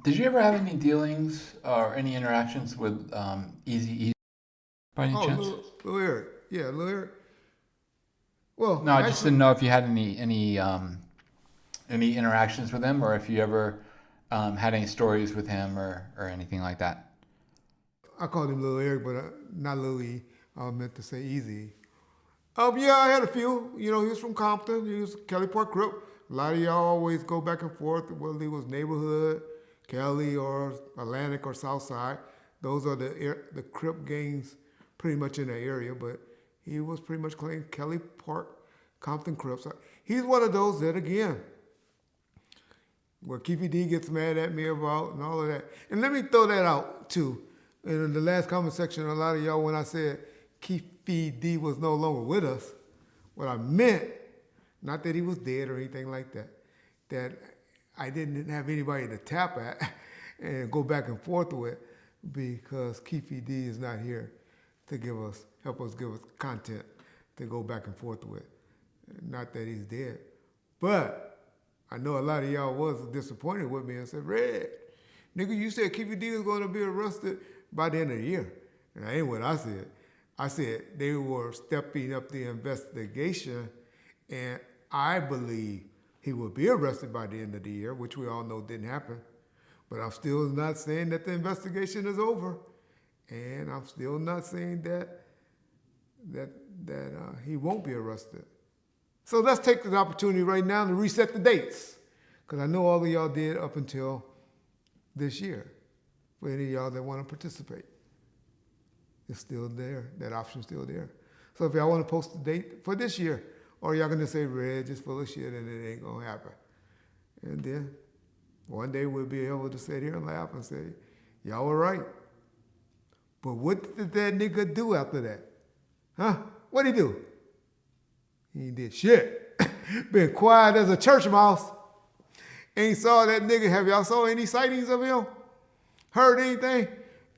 Did you ever have any dealings or any interactions with Eazy E by any Oh, chance? Lil Eric. Yeah, Lil Eric. Well, No, I just actually, didn't know if you had any interactions with him, or if you ever had any stories with him or anything like that. I called him Lil Eric, but not Lil E. I meant to say Easy. Yeah, I had a few. You know, he was from Compton. He was Kelly Park Crip. A lot of y'all always go back and forth, whether he was neighborhood, Kelly, or Atlantic, or Southside. Those are the Crip gangs pretty much in the area, but he was pretty much claimed Kelly Park, Compton Crips. He's one of those that, again, where Keefy D gets mad at me about and all of that. And let me throw that out, too. In the last comment section, a lot of y'all, when I said Keefy D was no longer with us, what I meant, not that he was dead or anything like that, that I didn't have anybody to tap at and go back and forth with because Keefy D is not here to help us give us content to go back and forth with. Not that he's dead. But I know a lot of y'all was disappointed with me and said, Red, nigga, you said Keefy D was going to be arrested by the end of the year. And that ain't what I said. I said they were stepping up the investigation, and I believe he will be arrested by the end of the year, which we all know didn't happen. But I'm still not saying that the investigation is over, and I'm still not saying that he won't be arrested. So let's take this opportunity right now to reset the dates, because I know all of y'all did up until this year. For any of y'all that want to participate, it's still there. That option's still there. So if y'all want to post the date for this year, or y'all gonna say Red just full of shit and it ain't gonna happen, and then one day we'll be able to sit here and laugh and say, y'all were right. But what did that nigga do after that? Huh? What'd he do? He did shit. Been quiet as a church mouse. Ain't saw that nigga. Have y'all saw any sightings of him? Heard anything?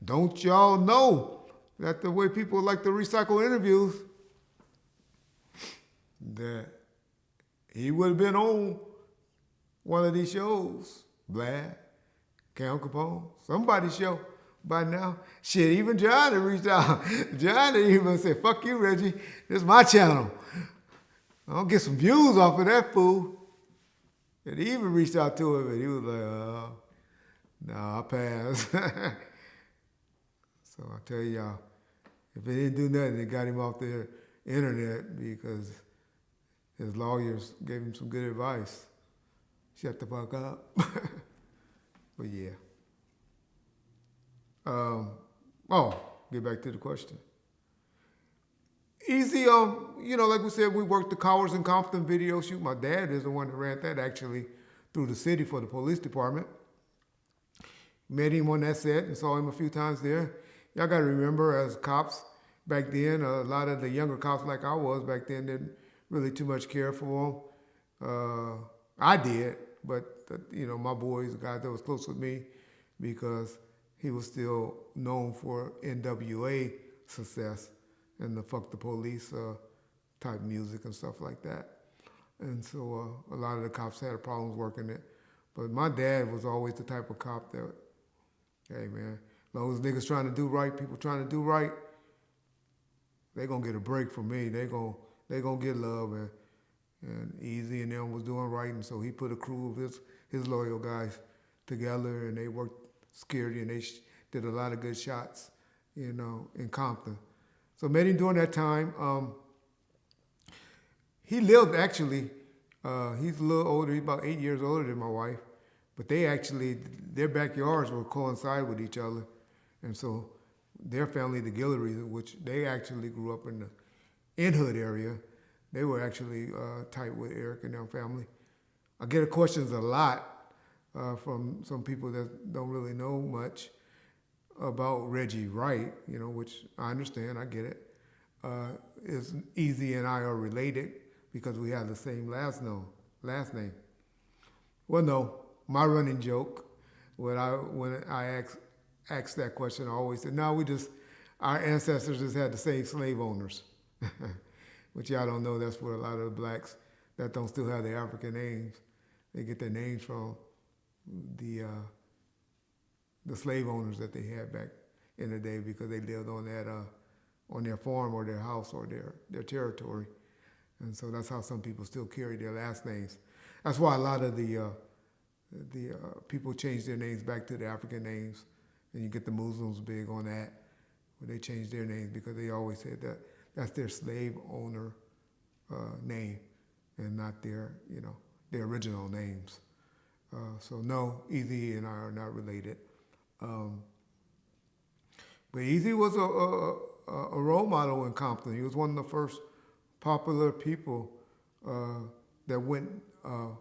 Don't y'all know that the way people like to recycle interviews, that he would have been on one of these shows, Vlad, Cam Capone, somebody's show by now. Shit, even Johnny reached out. Johnny even said, fuck you, Reggie. This is my channel. I'll get some views off of that fool. And he even reached out to him and he was like, nah, I pass. So I tell y'all, if it didn't do nothing, they got him off the internet because his lawyers gave him some good advice. Shut the fuck up. But yeah. Get back to the question. Easy, you know, like we said, we worked the Cowards in Compton video shoot. My dad is the one that ran that actually through the city for the police department. Met him on that set and saw him a few times there. Y'all got to remember, as cops back then, a lot of the younger cops like I was back then didn't really too much care for him. I did, but you know, my boys, the guys that was close with me, because he was still known for NWA success and the fuck the police type music and stuff like that. And so a lot of the cops had problems working it. But my dad was always the type of cop that, hey man, as long as niggas trying to do right, people trying to do right, they gonna get a break from me. They gonna get love, and Eazy and them was doing right, and so he put a crew of his loyal guys together, and they worked security, and they did a lot of good shots, you know, in Compton. So met him during that time. He lived actually, he's a little older, he's about 8 years older than my wife, but they actually, their backyards will coincide with each other. And so their family, the Guillerys, which they actually grew up in the in-hood area, they were actually tight with Eric and their family. I get questions a lot from some people that don't really know much about Reggie Wright, you know, which I understand, I get it. Is Eazy and I are related because we have the same last name. Well, no, my running joke, when I ask that question, I always say, no, our ancestors just had the same slave owners. Which y'all don't know, that's where a lot of the blacks that don't still have their African names, they get their names from the the slave owners that they had back in the day because they lived on that on their farm or their house or their territory. And so that's how some people still carry their last names. That's why a lot of the people change their names back to the African names. And you get the Muslims big on that, where they change their names because they always said that that's their slave owner name and not their, their original names. So no, Eazy E and I are not related. But Eazy was a role model in Compton. He was one of the first popular people that went, I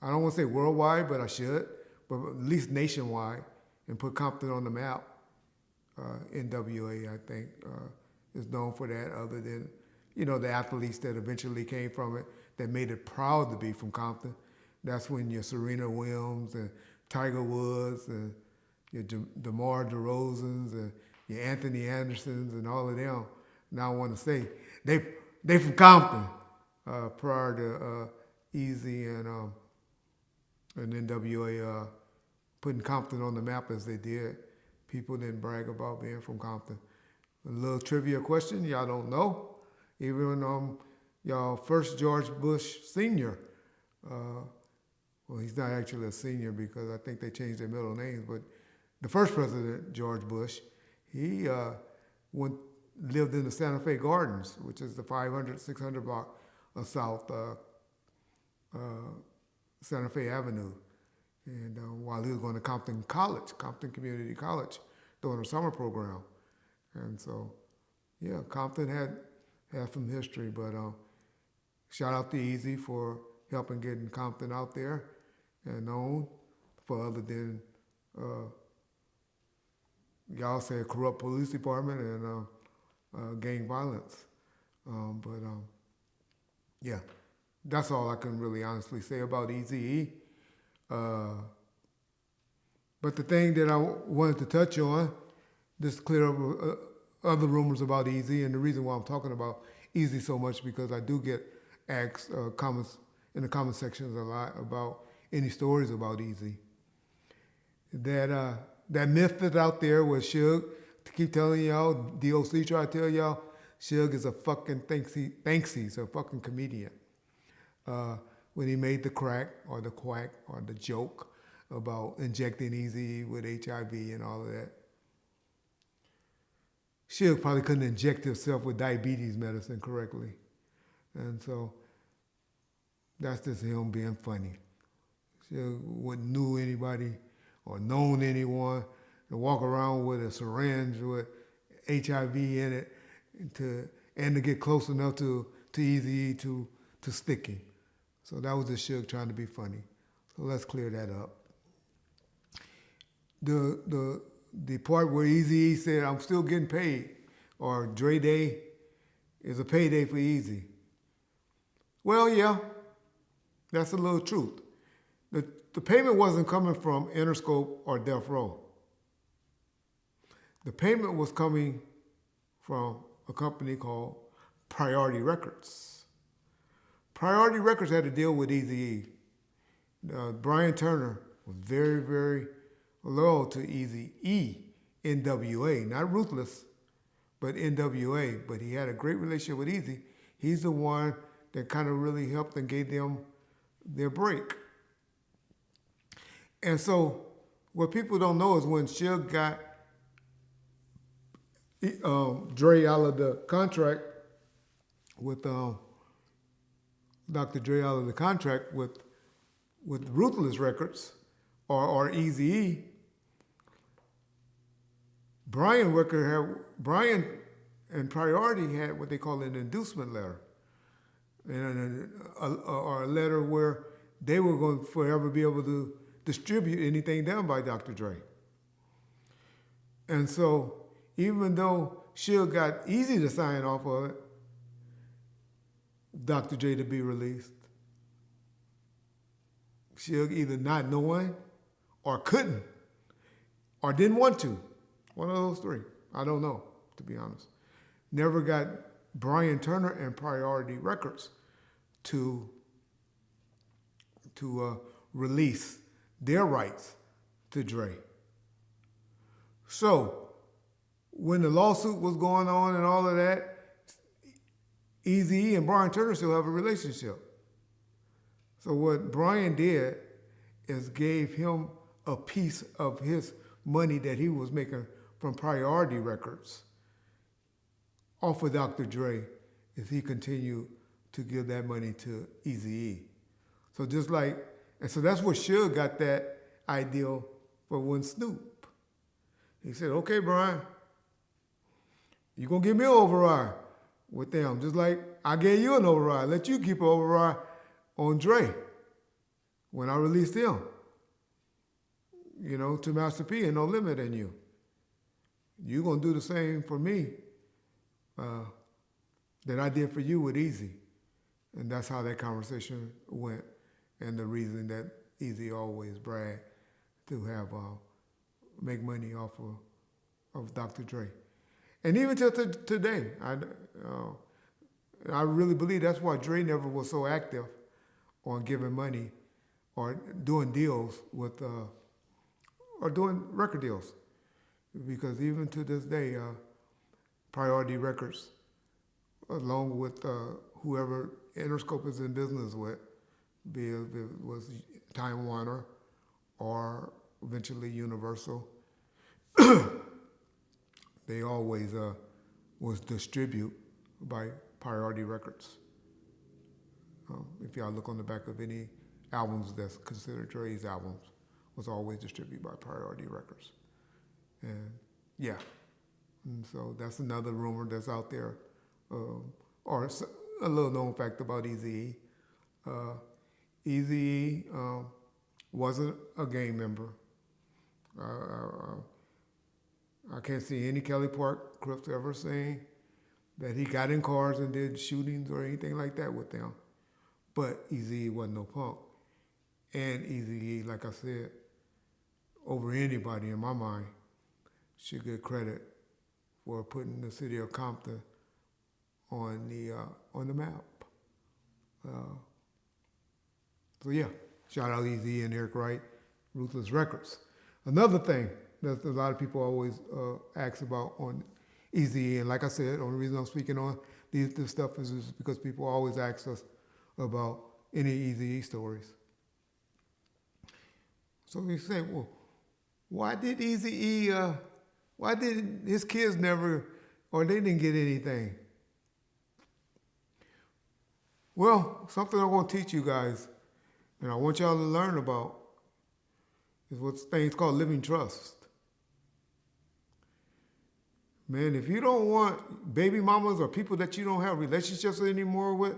don't want to say worldwide, but I should, but at least nationwide, and put Compton on the map. NWA, I think, is known for that, other than, the athletes that eventually came from it that made it proud to be from Compton. That's when your Serena Williams and Tiger Woods and your DeMar DeRozans and your Anthony Andersons and all of them. Now I want to say they from Compton prior to Eazy and NWA putting Compton on the map as they did. People didn't brag about being from Compton. A little trivia question, y'all don't know. Even y'all first George Bush Sr., well, he's not actually a senior because I think they changed their middle names, but the first president, George Bush, he lived in the Santa Fe Gardens, which is the 500, 600 block of South Santa Fe Avenue. And while he was going to Compton Community College, doing a summer program. And so, yeah, Compton had some history, but shout out to Eazy for helping getting Compton out there and known for other than, y'all say, a corrupt police department and gang violence. Yeah, that's all I can really honestly say about Eazy E. But the thing that I wanted to touch on, just to clear up other rumors about Eazy, and the reason why I'm talking about Eazy so much because I do get asked comments in the comment sections a lot about any stories about Eazy. That myth that's out there with Suge, to keep telling y'all, DOC try to tell y'all, Suge is a fucking thinks he's a fucking comedian. When he made the crack or the quack or the joke about injecting Eazy E with HIV and all of that. Suge probably couldn't inject himself with diabetes medicine correctly. And so that's just him being funny. Suge wouldn't knew anybody or known anyone to walk around with a syringe with HIV in it and to get close enough to Eazy E to stick him. So that was just Suge trying to be funny. So let's clear that up. The part where Eazy E said, I'm still getting paid, or Dre Day is a payday for Eazy. Well, yeah, that's a little truth. The payment wasn't coming from Interscope or Death Row. The payment was coming from a company called Priority Records. Priority Records had to deal with Eazy E. Brian Turner was very, very loyal to Eazy E, NWA, not Ruthless, but NWA. But he had a great relationship with Eazy. He's the one that kind of really helped and gave them their break. And so what people don't know is when Suge got Dre out of the contract with Dr. Dre out of the contract with Ruthless Records or Eazy E, Brian and Priority had what they call an inducement letter, or a letter where they were going to forever be able to distribute anything done by Dr. Dre. And so even though Suge got Eazy to sign off of it, Dr. Dre to be released, Suge either not knowing or couldn't or didn't want to. One of those three. I don't know, to be honest. Never got Brian Turner and Priority Records to release their rights to Dre. So when the lawsuit was going on and all of that, Eazy E and Brian Turner still have a relationship. So what Brian did is gave him a piece of his money that he was making from Priority Records off of Dr. Dre, as he continued to give that money to Eazy E. So just like, and so that's where Suge got that idea for when Snoop. He said, okay, Brian, you're going to give me an override with them, just like I gave you an override. Let you keep an override on Dre when I released him, to Master P and No Limit in you. You're going to do the same for me that I did for you with Eazy. And that's how that conversation went, and the reason that Eazy always bragged to have make money off of Dr. Dre. And even till today, I really believe that's why Dre never was so active on giving money or doing deals with, or doing record deals. Because even to this day, Priority Records, along with whoever Interscope is in business with, be it was Time Warner or eventually Universal, they always was distributed by Priority Records. If y'all look on the back of any albums that's considered Dre's albums, was always distributed by Priority Records. And yeah, and so that's another rumor that's out there, or a little known fact about Eazy E. Eazy E wasn't a gang member. I can't see any Kelly Park Crips ever saying that he got in cars and did shootings or anything like that with them. But Eazy E wasn't no punk. And Eazy E, like I said, over anybody in my mind, should get credit for putting the city of Compton on the map. So yeah, shout out Eazy E and Eric Wright, Ruthless Records. Another thing that a lot of people always ask about on Eazy E, and like I said, the only reason I'm speaking on this stuff is because people always ask us about any Eazy E stories. So we say, well, why did Eazy E, why did his kids never, or they didn't get anything? Well, something I want to teach you guys, and I want y'all to learn about, is what's things called living trust. Man, if you don't want baby mamas or people that you don't have relationships anymore with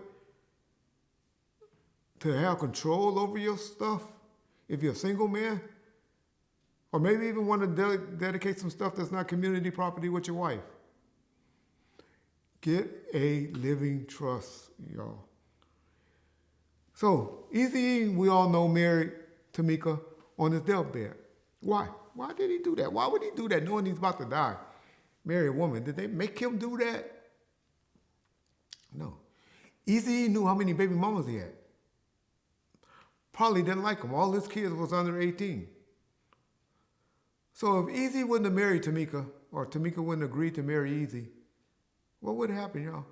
to have control over your stuff, if you're a single man, or maybe even want to dedicate some stuff that's not community property with your wife, get a living trust, y'all. So, Eazy E, we all know, married Tamika on his deathbed. Why? Why did he do that? Why would he do that knowing he's about to die? Marry a woman. Did they make him do that? No. Eazy E knew how many baby mamas he had. Probably didn't like them. All his kids was under 18. So if Eazy wouldn't have married Tamika, or Tamika wouldn't have agreed to marry Eazy, what would have happened, y'all,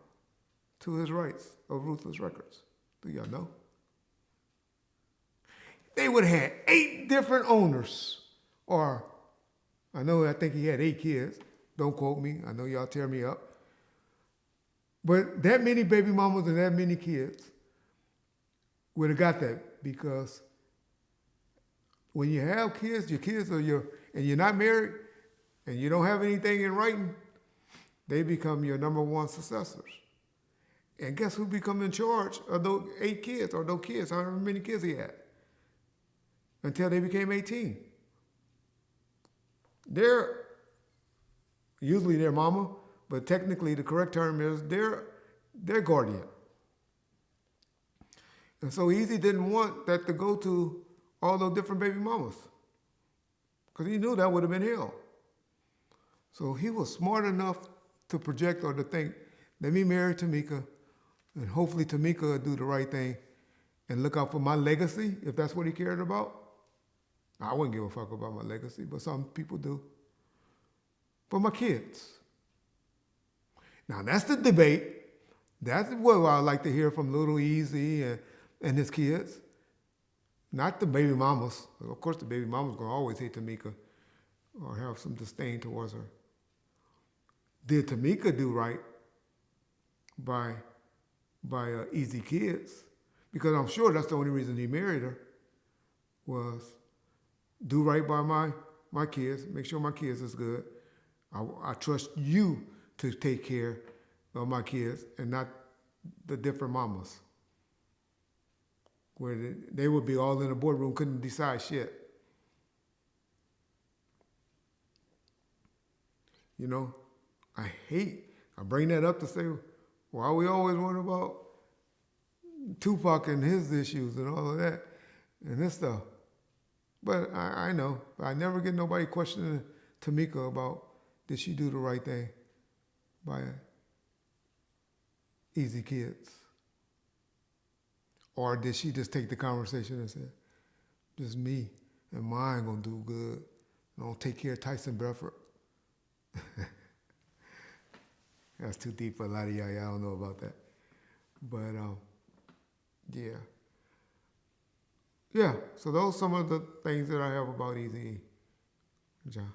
to his rights of Ruthless Records? Do y'all know? They would have had 8 different owners. Or, I think he had 8 kids. Don't quote me. I know y'all tear me up. But that many baby mamas and that many kids would have got that, because when you have kids, your kids are and you're not married, and you don't have anything in writing, they become your number one successors. And guess who become in charge of those 8 kids, or those kids, however many kids he had, until they became 18? They're usually their mama, but technically the correct term is their guardian. And so Eazy didn't want that to go to all those different baby mamas, because he knew that would have been hell. So he was smart enough to project or to think, let me marry Tamika, and hopefully Tamika will do the right thing and look out for my legacy, if that's what he cared about. I wouldn't give a fuck about my legacy, but some people do. For my kids. Now that's the debate. That's what I like to hear from little Eazy and his kids. Not the baby mamas. Of course, the baby mama's gonna always hate Tamika or have some disdain towards her. Did Tamika do right by Eazy kids? Because I'm sure that's the only reason he married her was do right by my kids, make sure my kids is good. I trust you to take care of my kids and not the different mamas. Where they would be all in a boardroom, couldn't decide shit. You know, I bring that up to say, why we always worry about Tupac and his issues and all of that and this stuff. But I know, I never get nobody questioning Tamika about did she do the right thing by Eazy kids? Or did she just take the conversation and say, just me and mine gonna do good. Don't take care of Tyson Bedford. That's too deep for a lot of y'all. Y'all don't know about that. But yeah. Yeah, so those are some of the things that I have about Eazy E. John.